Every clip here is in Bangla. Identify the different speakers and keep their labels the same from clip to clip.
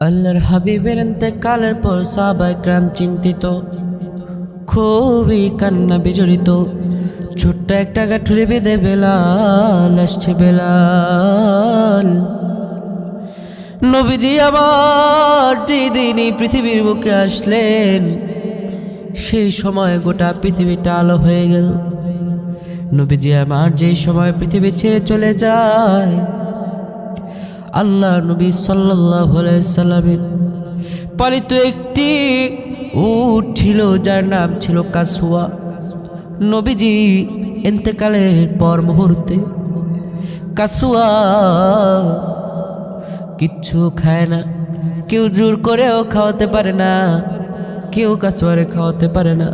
Speaker 1: আল্লাহর হাবিবের ইন্তেকালের পর সাহাবায়ে কেরাম চিন্তিত, খুবই কান্না বিজড়িত। ছোট্ট একটা গাঠুরি বেঁধে বেলাল আসছে। বেলাল নবীজি আমার যেদিন এই পৃথিবীর বুকে আসলেন, সেই সময় গোটা পৃথিবীটা আলো হয়ে গেল। নবীজি আমার যেই সময় পৃথিবী ছেড়ে চলে যায়, আল্লাহ নবী সাল্লাল্লাহু আলাইহি সাল্লামের পালিত একটি উট ছিল, যার নাম ছিল কাসওয়া। নবীজি ইন্তেকালের পর মুহূর্তে কাসওয়া কিচ্ছু খায় না, কেউ জোর করেও খাওয়াতে পারে না, কেউ কাসওয়ারে খাওয়াতে পারে না।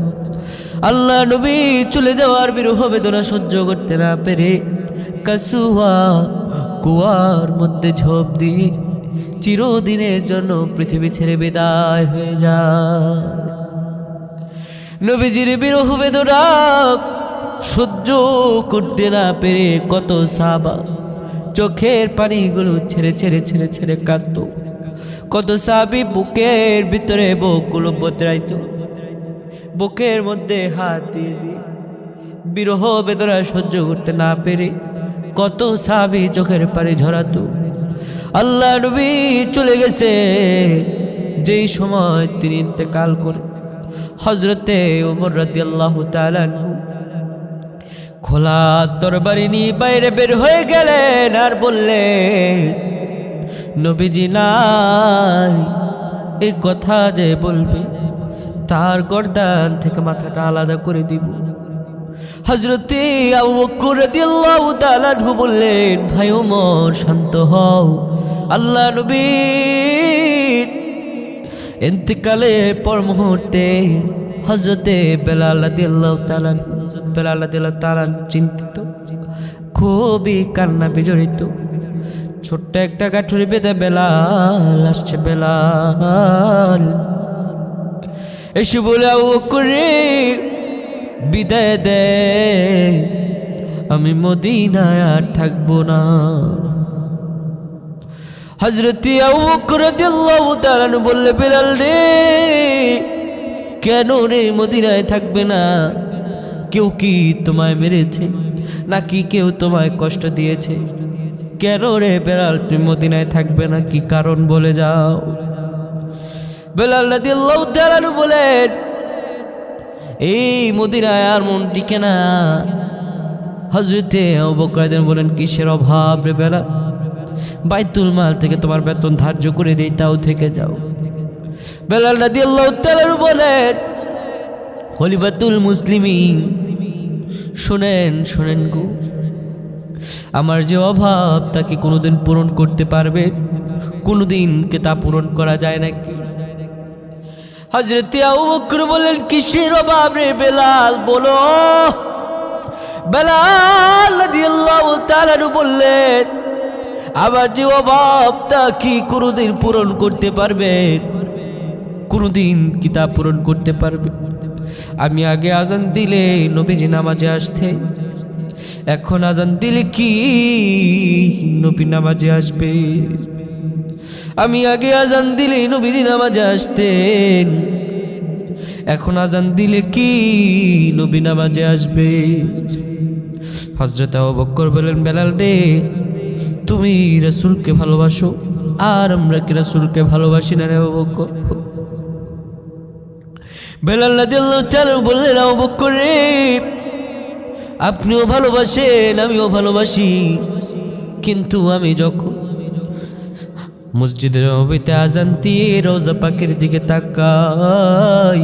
Speaker 1: আল্লাহ নবী চলে যাওয়ার বিরহ বেদনা সহ্য করতে না পেরে কাসওয়া কুয়ার মধ্যে ঝোপ দিয়ে চিরদিনের জন্য পৃথিবী ছেড়ে বিদায় হয়ে যায়। নবীজির বিরহ বেদনা সহ্য করতে না পেরে কত সাহাবা চোখের পানিগুলো ছেড়ে ছেড়ে ছেড়ে ছেড়ে কাঁদত। কত সাহাবী বুকের ভিতরে বুকগুলো বদরাইত, বুকের মধ্যে হাত দিয়ে দিয়ে বিরহ বেদনা সহ্য করতে না পেরে কত সাহাবী চোখের পানি ঝরাতো। আল্লাহ নবী চলে গেছে যেই সময় তিনি ইন্তেকাল করে, হযরতে ওমর রাদিয়াল্লাহু তাআলা খোলা তরবারি নিয়ে বাইরে বের হয়ে গেলেন আর বললেন, নবীজি নাই, এই কথা যে বলবে তার গর্দান থেকে মাথাটা আলাদা করে দিব। হযরতে আবু বকর রাদিয়াল্লাহু তাআলা বললেন, ভাই ওমর শান্ত হও, আল্লাহ নবীর ইন্তেকালের পর মুহূর্তে হযরতে বেলাল রাদিয়াল্লাহু তাআলা চিন্তিত, খুবই কান্না বিজড়িত। ছোট্ট একটা গাঠুরি বেঁধে বেলাল আসছে। বেলাল এসে বলে, আবু বকর বিদায় দে, আমি মদিনায় আর থাকবো না। হযরতে আবু বকর রাদিয়াল্লাহু তাআলা বললে, বেলাল রে, কেন রে মদিনায় থাকবে না? কেউ কি তোমায় মেরেছে নাকি কেউ তোমায় কষ্ট দিয়েছে? কেন রে বেলাল তুমি মদিনায় থাকবে না, কি কারণ বলে যাও। বেলাল রাদিয়াল্লাহু তাআলা বলেন, এই মদিনায় আর মন টিকে না। হযরতে আবু বকর বলেন, কিসের অভাব রে বেলাল? বাইতুল মাল থেকে তোমার বেতন ধার্য করে দেই, তাও থেকে যাও। বেলাল রাদিয়াল্লাহু তাআলা বলেন, খলিফাতুল মুসলিমিন শুনেন শুনেন গো, আমার যে অভাব তাকে কোনোদিন পূরণ করতে পারবে? কোনোদিন কে তা পূরণ করা যায় নাকি? হযরতে আবু বকর বলেন, কিসের অভাব রে বেলাল, বলো। বেলাল রাদিয়াল্লাহু তাআলা বললেন, আবার যে অভাব তা কি কোনোদিন পূরণ করতে পারবে? কোনোদিন কি তা পূরণ করতে পারবে? আমি আগে আজান দিলে নবীজি নামাজে আসতে, এখন আজান দিলে কি নবী নামাজে আসবে? আমি আগে আজান দিলে নবীজি নামাজে আসতেন, এখন আজান দিলে কি নবী নামাজে আসবে? হযরত আবু বকর বলেন, বেলাল রে, তুমি রাসূলকে ভালোবাসো আর আমরা কি রাসূলকে ভালোবাসি না রে আবু বকর? বেলাল রাদিয়াল্লাহু তাআলা বললেন, আবু বকর রে, আপনিও ভালোবাসেন আমিও ভালোবাসি, কিন্তু আমি যখন মসজিদের নববীতে আজান দিয়ে রওজা পাকের দিকে তাকাই,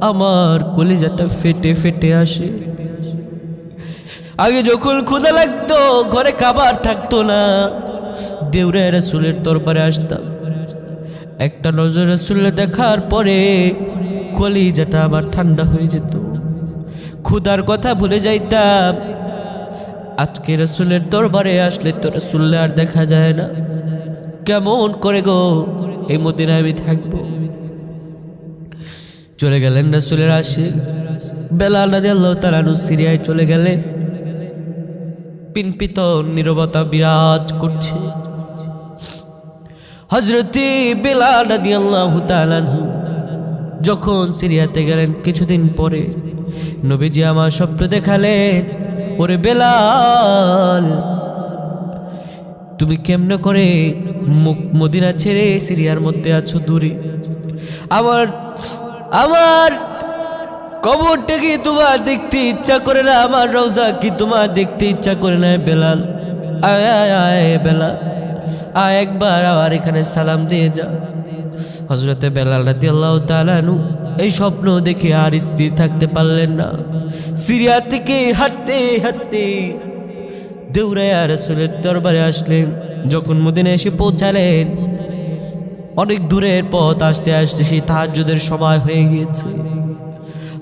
Speaker 1: আমার কলিজাটা ফেটে ফেটে আসে। আগে যখন ক্ষুধা লাগতো, ঘরে খাবার থাকতো না, দেউরে রাসূলের দরবারে আসতাম, একটা নজর রাসূলকে দেখার পরে কলিজাটা আমার ঠান্ডা হয়ে যেত, ক্ষুধার কথা ভুলে যাইতাম। আজকে রাসূলের দরবারে আসলে তো রাসূল আর দেখা যায় না, কেমন করে গো এই মদিনায় আমি থাকবো? চলে গেলেন রাসূলের আশিক বেলাল রাদিয়াল্লাহু তাআলা সিরিয়ায় চলে গেলেন। পিনপিত নীরবতা বিরাজ করছে। হযরতে বেলাল রাদিয়াল্লাহু তাআলা আনহু যখন সিরিয়াতে গেলেন কিছুদিন পরে নবীজি আমার স্বপ্ন দেখালেন, ওরে বেলাল, তুমি কেমনে করে মদিনা ছেড়ে সিরিয়ার মধ্যে আছো দূরে? আমার আমার কবরটা কি তোমার দেখতে ইচ্ছা করে না? আমার রওজা কি তোমার দেখতে ইচ্ছা করে না? বেলাল, আয় আয় আয় বেলাল, আয় একবার আমার এখানে সালাম দিয়ে যা। হযরতে বেলাল রাদিয়াল্লাহু তাআলা আনহু এই স্বপ্ন দেখে আর স্থির থাকতে পারলেন না। সিরিয়া থেকে হাঁটতে হাঁটতে দৌড়ায়া রাসূলের দরবারে আসলেন। যখন মদিনায় এসে পৌঁছালেন, অনেক দূরের পথ আসতে আসতে সেই তাহাজ্জুদের সময় হয়ে গিয়েছে।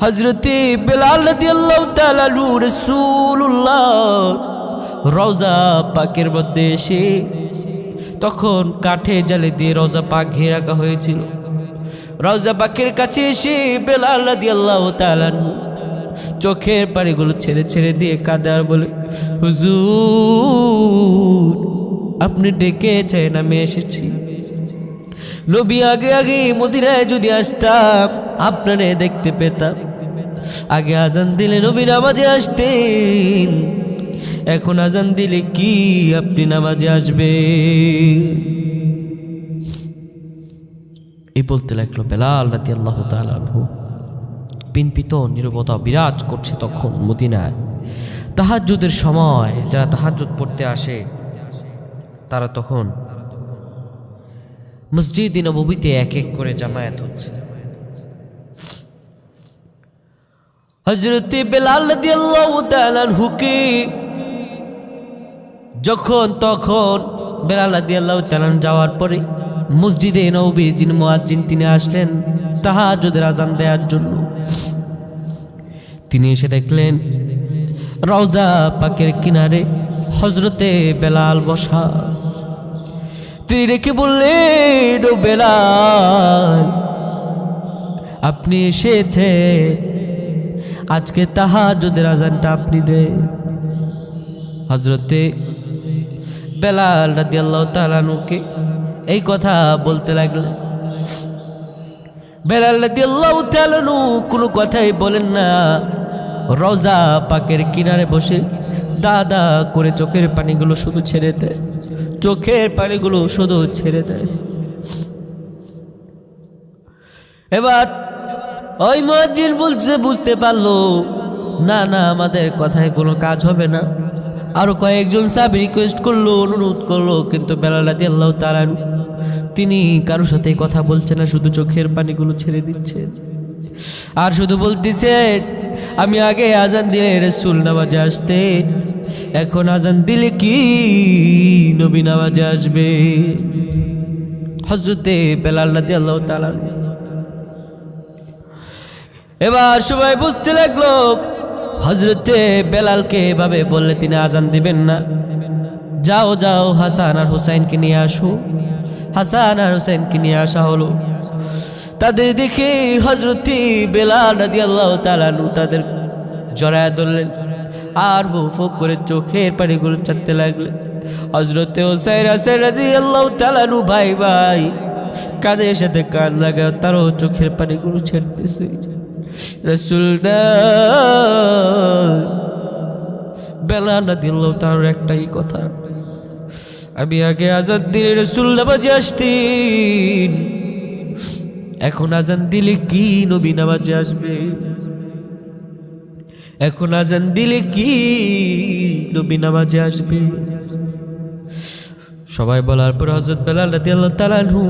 Speaker 1: হযরতে বেলাল রাদিয়াল্লাহু তাআলা আনহু রাসূলুল্লাহ রওজা পাকের মধ্যে এসে, তখন কাঠে জালে দিয়ে রওজা পাক ঘিরে রাখা হয়েছিল, রওজা পাকের কাছে এসে বেলাল রাদিয়াল্লাহু তাআলা আনহু চোখের পানিগুলো ছেড়ে ছেড়ে দিয়ে কাঁদে আর বলে, হুজুর আপনি ডেকেছেন, আমি এসেছি। নবী আগে আগে মদিনায় যদি আসতাম আপনারে দেখতে পেতাম। আগে আজান দিলে নবী নামাজে আসতেন, এখন আজান দিলে কি আপনি নামাজে আসবে? এই বলতে লাগলো বেলাল রাদিয়াল্লাহু তাআলা আনহু। পিনপিত নীরবতা বিরাজ করছে তখন মদিনায়। তাহাজ্জুদের সময় যারা তাহাজ্জুদ পড়তে আসে তারা তখন মসজিদে নববীতে এক এক করে জামায়াত হচ্ছে। হযরতে বেলাল রাদিয়াল্লাহু তাআলা আনহুকে যখন তখন বেলাল রাদিয়াল্লাহু তাআলা যাওয়ার পরে মসজিদে নববীর যিনি মুয়াজ্জিন তিনি আসলেন তাহাজ্জুদের আজান দেওয়ার জন্য। তিনি এসে দেখলেন রওজা পাকের কিনারে হযরতে বেলাল বসা। তিনি রেখে বললেন, ও বেলাল আপনি এসেছেন, আজকে তাহাজ্জুদের আজানটা আপনি দেন। হযরতে বেলাল রাদিয়াল্লাহু তাআলা আনহুকে এই কথা বলতে লাগলেন। বেলাল রাদিয়াল্লাহু তাআলা আনহু কোনো কথাই বলেন না, রওজা পাকের কিনারে বসে দাদা করে চোখের পানিগুলো শুধু ছেড়ে দেয়, চোখের পানিগুলো শুধু ছেড়ে দেয়। এবার ওই মুয়াজ্জিন বলছে, বুঝতে পারলো না না আমাদের কথায় কোনো কাজ হবে না। আরো কয়েকজন সাহাবী রিকোয়েস্ট করলো, অনুরোধ করলো, কিন্তু বেলাল রাদিয়াল্লাহু তাআলা তিনি কারোর সাথে কথা বলছে না, শুধু চোখের পানিগুলো ছেড়ে দিচ্ছে আর শুধু বলতেছেন, আমি আগে আজান দিলে রাসূল নামাজে আসতেন, এখন আজান দিলে কি নবী নামাজে আসবে? হযরতে বেলাল রাদিয়াল্লাহু তাআলা। এবার সবাই বুঝতে লাগলো হযরতে বেলালকে এভাবে বললে তিনি আজান দিবেন না। যাও যাও হাসান আর হুসাইনকে নিয়ে আসো। হাসান আর হুসাইনকে নিয়ে আসা হলো। তাদের দেখে হযরতে বেলাল রাদিয়াল্লাহু তাআলা আনহু তাদের জড়ায় ধরলেন আর ফু করে চোখের পানিগুলো ছাড়তে লাগলেন। হযরতে হুসাইন রাদিয়াল্লাহু তাআলা আনহু ভাই ভাই কাঁধের সাথে কাঁধ লাগায় তারও চোখের পানিগুলো ছেড়তেছে। রাসূল বেলাল রাদিয়াল্লাহু তাআলার একটাই কথা, আমি আগে আজান দিলে রাসূল নামাজে আসতেন, এখন আজান দিলে কি নবী নামাজে আসবে? এখন আজান দিলে কি নবী নামাজে আসবে? সবাই বলার পর হযরত বেলাল রাদিয়াল্লাহু তাআলা আনহু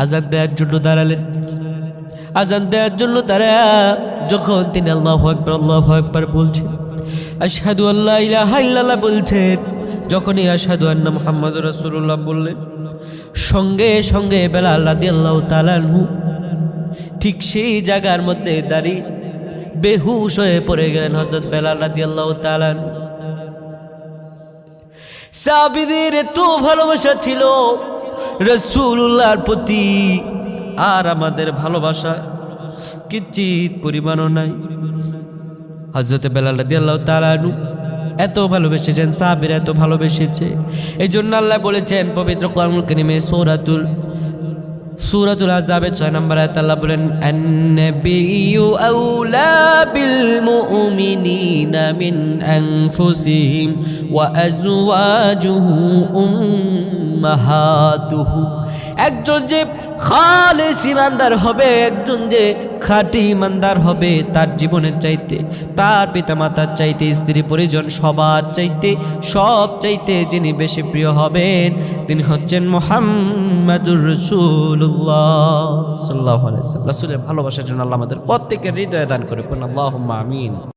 Speaker 1: আজান দেওয়ার জন্য দাঁড়ালেন। আজান দেওয়ার জন্য দাঁড়ায়া যখন তিনি আল্লাহু আকবার বলছেন, আশহাদু আল্লা ইলাহা ইল্লাল্লাহ বলছেন, যখনই আশহাদু আন্না মুহাম্মাদুর রাসূলুল্লাহ বললেন, সঙ্গে সঙ্গে বেলাল রাদিয়াল্লাহু তাআলা আনহু ঠিক সেই জায়গার মধ্যে দাঁড়িয়ে বেহুশ হয়ে পড়ে গেলেন। হযরত বেলাল রাদিয়াল্লাহু তাআলা আনহু সাহাবীদের এত ভালোবাসা ছিল রাসূলুল্লাহর প্রতি, আর আমাদের ভালোবাসা কিঞ্চিত পরিমাণও নাই। হযরত বেলাল রাদিয়াল্লাহু তাআলা আনহু এত ভালোবেসেছেন, সাহাবীরা এত ভালোবেসেছে। এই জন্য আল্লাহ বলেছেন পবিত্র কোরআনুল কারীমে সূরাতুল আহজাবের 6 নম্বর আয়াতে আল্লাহ বলেন, আন-নাবিয়্যু আউলা বিল মুমিনিনা মিন আনফুসিহিম ওয়া আজওয়াজুহু উম্মাহাতুহু। একজন যে খালেস ঈমানদার হবে, একজন যে খাঁটি ঈমানদার হবে, তার জীবনের চাইতে, তার পিতামাতার চাইতে, স্ত্রী পরিজন সবার চাইতে, সব চাইতে যিনি বেশি প্রিয় হবেন তিনি হচ্ছেন মুহাম্মাদুর রাসূলুল্লাহ সাল্লাল্লাহু আলাইহি ওয়াসাল্লাম। রাসূলের ভালোবাসার জন্য আল্লাহ আমাদের প্রত্যেকের হৃদয়ে দান করে পড়ুন আল্লাহুম্মা আমিন।